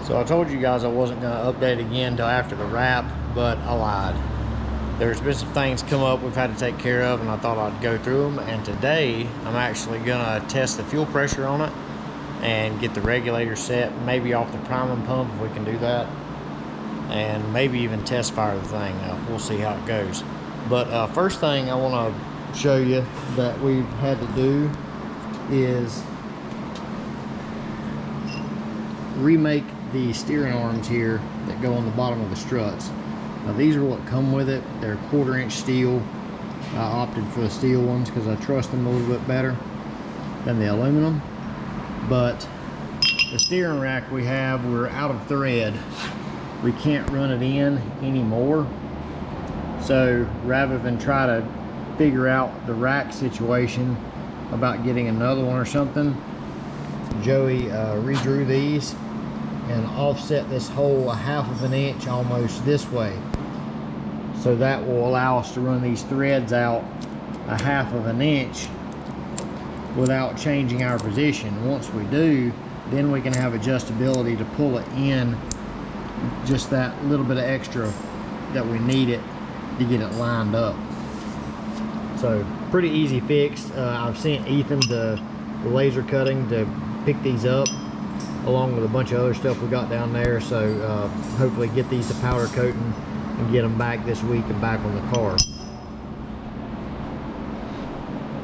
So I told you guys I wasn't going to update again until after the wrap, but I lied. There's been some things come up we've had to take care of, and I thought I'd go through them. And today I'm actually going to test the fuel pressure on it and get the regulator set, maybe off the priming pump if we can do that, and maybe even test fire the thing. We'll see how it goes. But first thing I want to show you that we've had to do is remake the steering arms here that go on the bottom of the struts. Now these are what come with it. They're 1/4 inch steel. I opted for the steel ones because I trust them a little bit better than the aluminum. But the steering rack we have, we're out of thread. We can't run it in anymore. So rather than try to figure out the rack situation about getting another one or something, Joey redrew these and offset this hole 1/2 inch almost this way. So that will allow us to run these threads out 1/2 inch without changing our position. Once we do, then we can have adjustability to pull it in just that little bit of extra that we need it to get it lined up. So pretty easy fix. I've sent Ethan the laser cutting to pick these up along with a bunch of other stuff we got down there. So hopefully get these to powder coating and get them back this week and back on the car.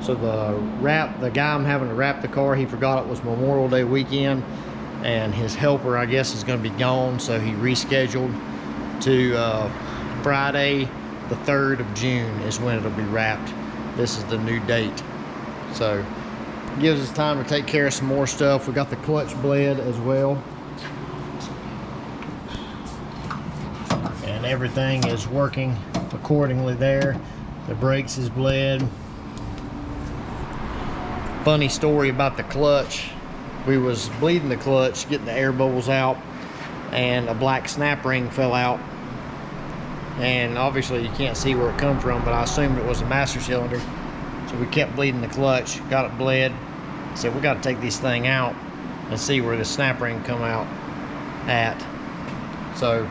So the guy I'm having to wrap the car, he forgot it was Memorial Day weekend, and his helper, I guess, is going to be gone, so he rescheduled to Friday the 3rd of June is when it'll be wrapped. This is the new date. So it gives us time to take care of some more stuff. We got the clutch bled as well, and everything is working accordingly there. The brakes is bled. Funny story about the clutch. We was bleeding the clutch, getting the air bubbles out, and a black snap ring fell out. And obviously you can't see where it come from, but I assumed it was a master cylinder. So we kept bleeding the clutch, got it bled. Said we got to take this thing out and see where the snap ring come out at. So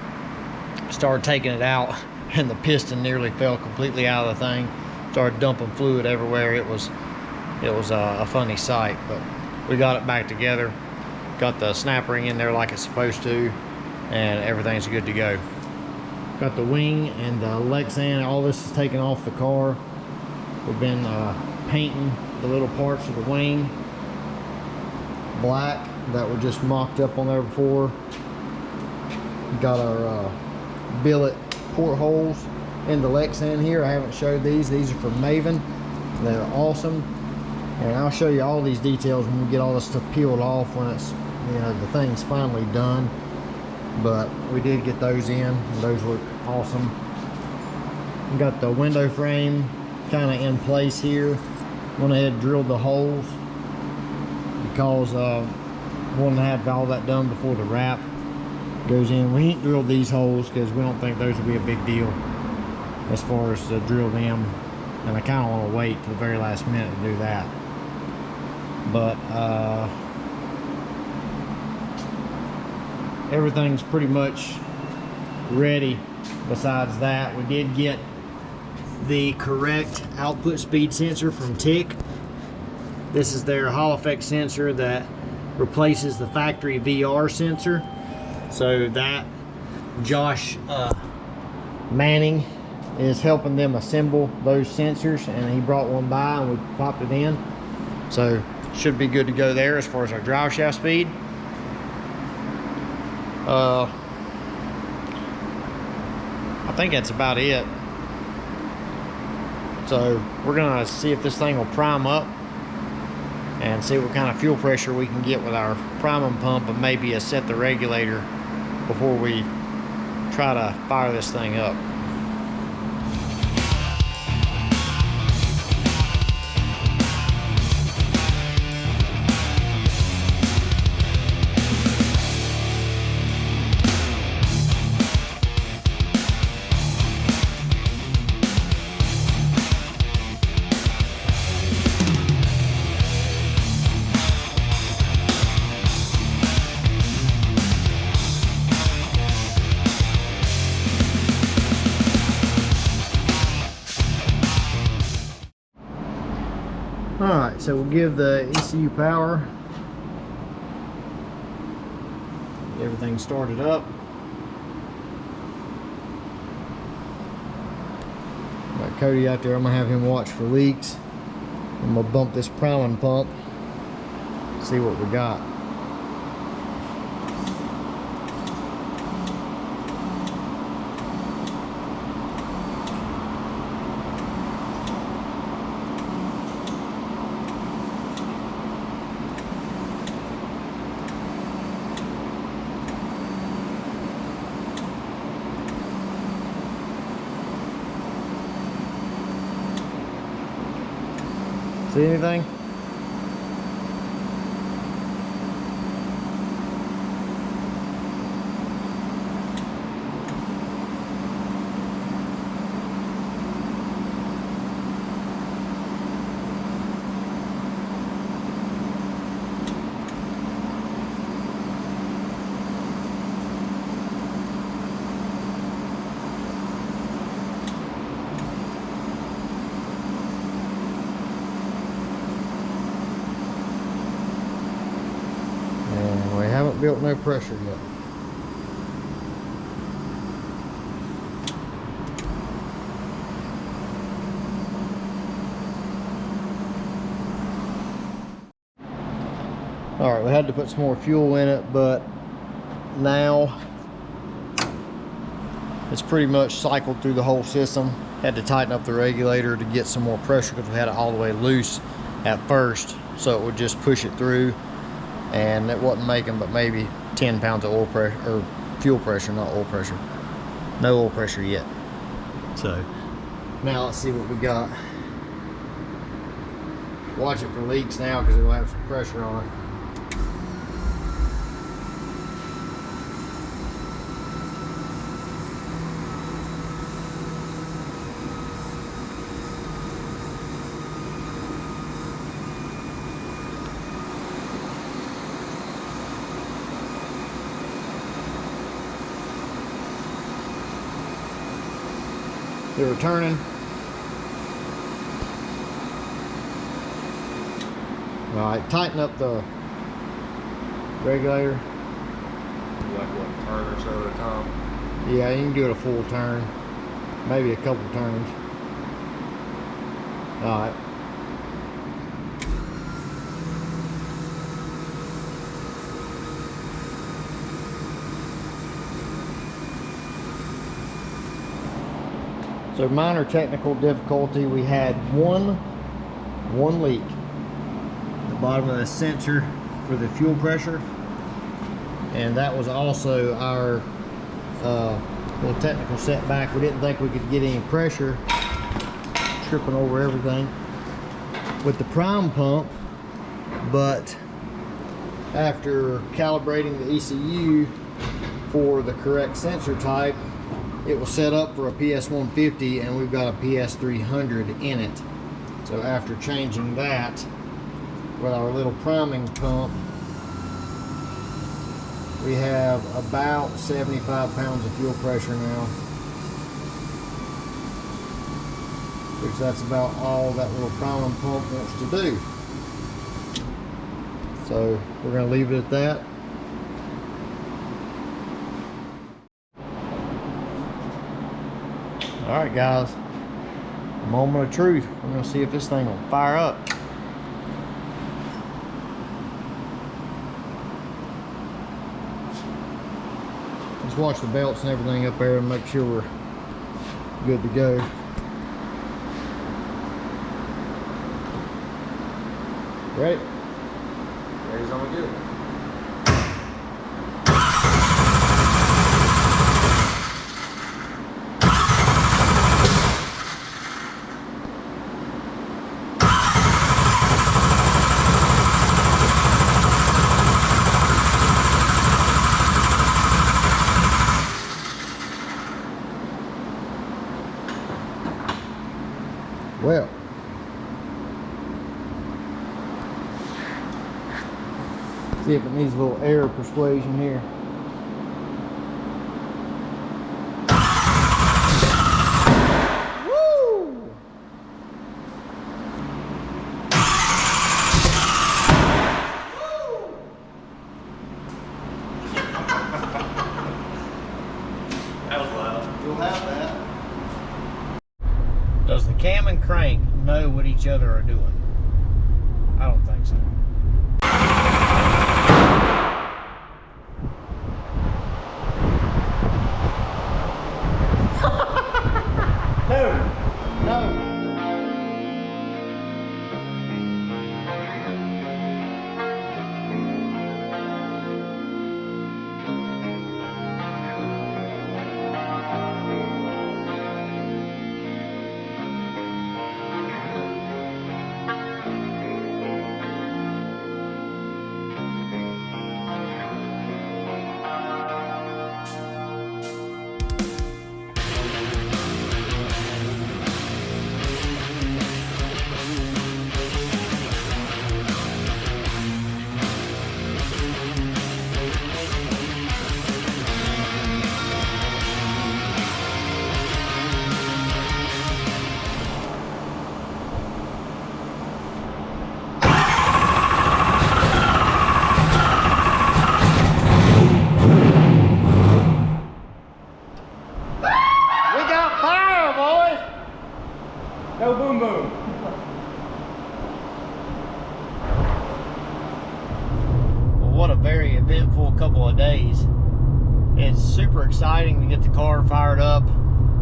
started taking it out, and the piston nearly fell completely out of the thing. Started dumping fluid everywhere. It was a funny sight, but we got it back together, got the snap ring in there like it's supposed to, and everything's good to go. Got the wing and the Lexan, all this is taken off the car. We've been painting the little parts of the wing black that were just mocked up on there before. Got our billet portholes in the Lexan here. I haven't showed these. These are from Maven. They're awesome. And I'll show you all these details when we get all this stuff peeled off, when it's, you know, the thing's finally done. But we did get those in, and those look awesome. We got the window frame kind of in place here. Went ahead and drilled the holes because wanted to have all that done before the wrap goes in. We ain't drilled these holes because we don't think those will be a big deal as far as to drill them, and I kind of want to wait to the very last minute to do that. But everything's pretty much ready. Besides that, we did get the correct output speed sensor from TIC. This is their Hall effect sensor that replaces the factory VR sensor. So that Josh Manning is helping them assemble those sensors, and he brought one by and we popped it in. So should be good to go there as far as our drive shaft speed. I think that's about it. So we're gonna see if this thing will prime up and see what kind of fuel pressure we can get with our priming pump, and maybe set the regulator before we try to fire this thing up. so we'll give the ECU power. Get everything started up. Got Cody out there. I'm gonna have him watch for leaks. I'm gonna bump this priming pump, see what we got. See anything? Built no pressure yet. All right, we had to put some more fuel in it, but now it's pretty much cycled through the whole system. Had to tighten up the regulator to get some more pressure because we had it all the way loose at first, so it would just push it through. And it wasn't making but maybe 10 pounds of oil pressure, or fuel pressure, not oil pressure. No oil pressure yet. So now let's see what we got. Watch it for leaks now because it'll have some pressure on it. They were turning. All right, tighten up the regulator. Like what, turn or so at a time? Yeah, you can do it a full turn, maybe a couple turns. All right. So minor technical difficulty, we had one leak. The bottom of the sensor for the fuel pressure. And that was also our little technical setback. We didn't think we could get any pressure, tripping over everything with the prime pump, but after calibrating the ECU for the correct sensor type, it was set up for a PS150 and we've got a PS300 in it. So after changing that with our little priming pump, we have about 75 pounds of fuel pressure now, which that's about all that little priming pump wants to do. So we're going to leave it at that. Alright guys, moment of truth. We're going to see if this thing will fire up. Let's watch the belts and everything up there and make sure we're good to go. Ready? Ready's on good. Well, see if it needs a little air persuasion here. Woo! Does the cam and crank know what each other are doing? I don't think so. No. No boom boom. Well, what a very eventful couple of days. It's super exciting to get the car fired up,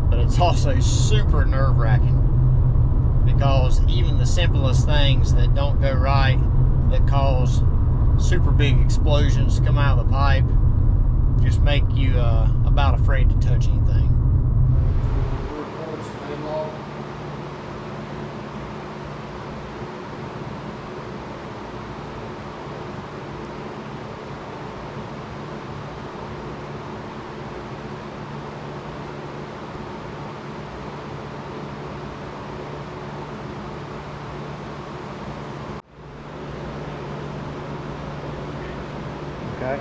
but it's also super nerve-wracking because even the simplest things that don't go right, that cause super big explosions to come out of the pipe, just make you about afraid to touch anything. Okay.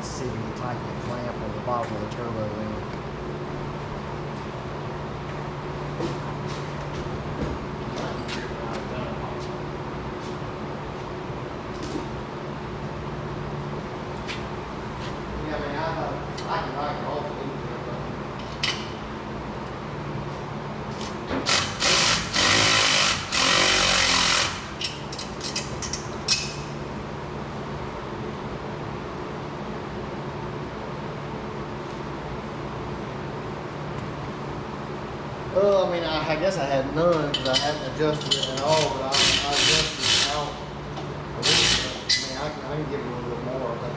See when you tighten the clamp on the bottom of the turbo in. Yeah, I mean, I can knock it off a little bit. I mean, I guess I had none because I hadn't adjusted it at all, but I adjusted it out a little bit. I mean, I can give it a little bit more. But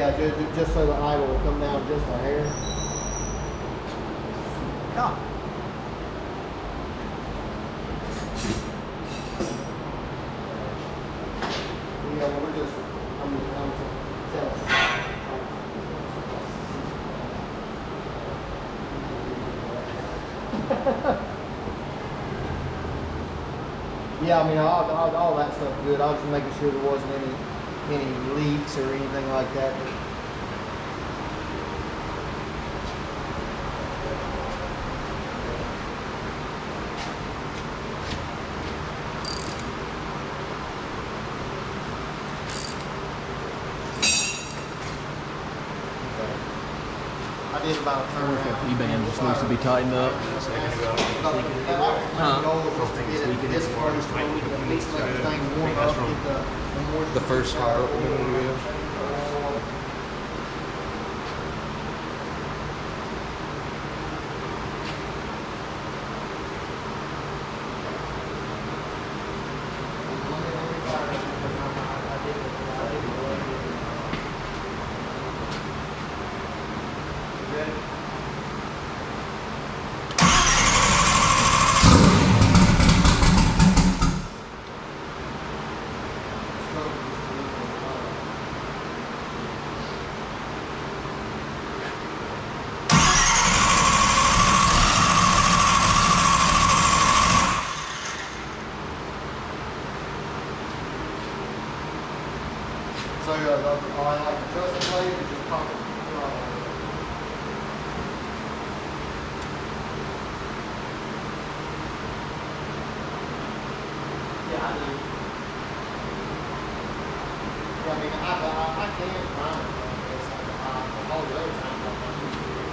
Yeah, just so the idle will come down just a hair. God. Yeah, we're just, I'm telling. Yeah, I mean, all that stuff good. I was just making sure there wasn't any leaks or anything like that. I did about a turn around. E-band just needs to be tightened up. The first tire opening video. So I like the trusting blade or just pop it? Yeah, I do. Yeah, I mean, I can find it. All the other times I'm not used to it.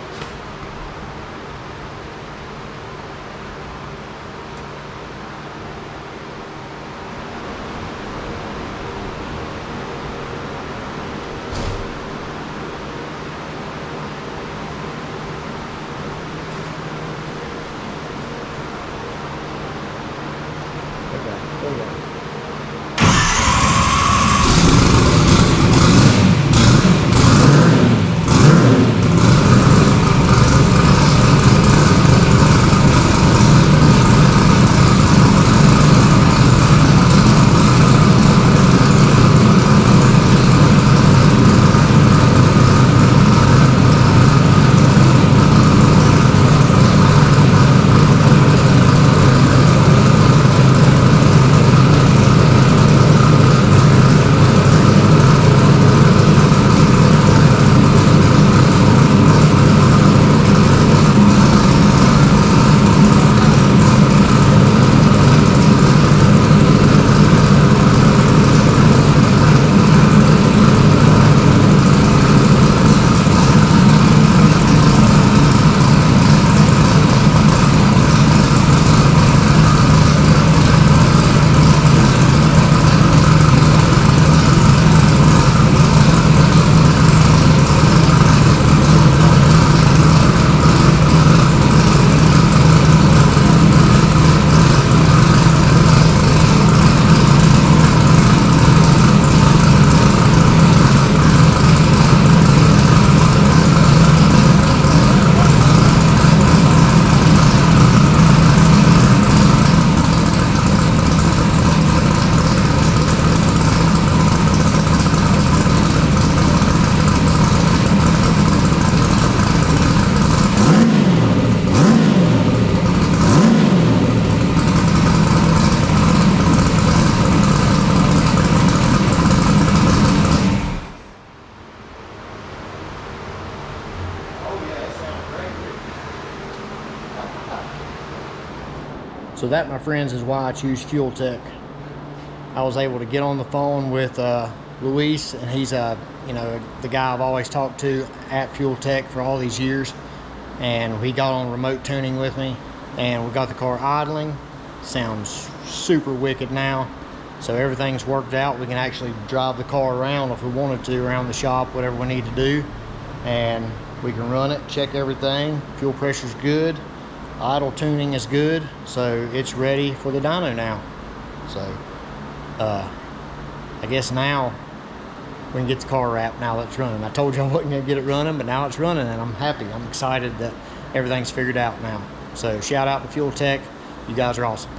So that, my friends, is why I choose Fuel Tech. I was able to get on the phone with Luis, and he's you know, the guy I've always talked to at Fuel Tech for all these years, and he got on remote tuning with me, and we got the car idling. Sounds super wicked now, so everything's worked out. We can actually drive the car around if we wanted to, around the shop, whatever we need to do, and we can run it, check everything. Fuel pressure's good, idle tuning is good, so it's ready for the dyno now. So I guess now we can get the car wrapped now that it's running. I told you I wasn't going to get it running, but now it's running, and I'm happy. I'm excited that everything's figured out now. So shout out to Fuel Tech. You guys are awesome.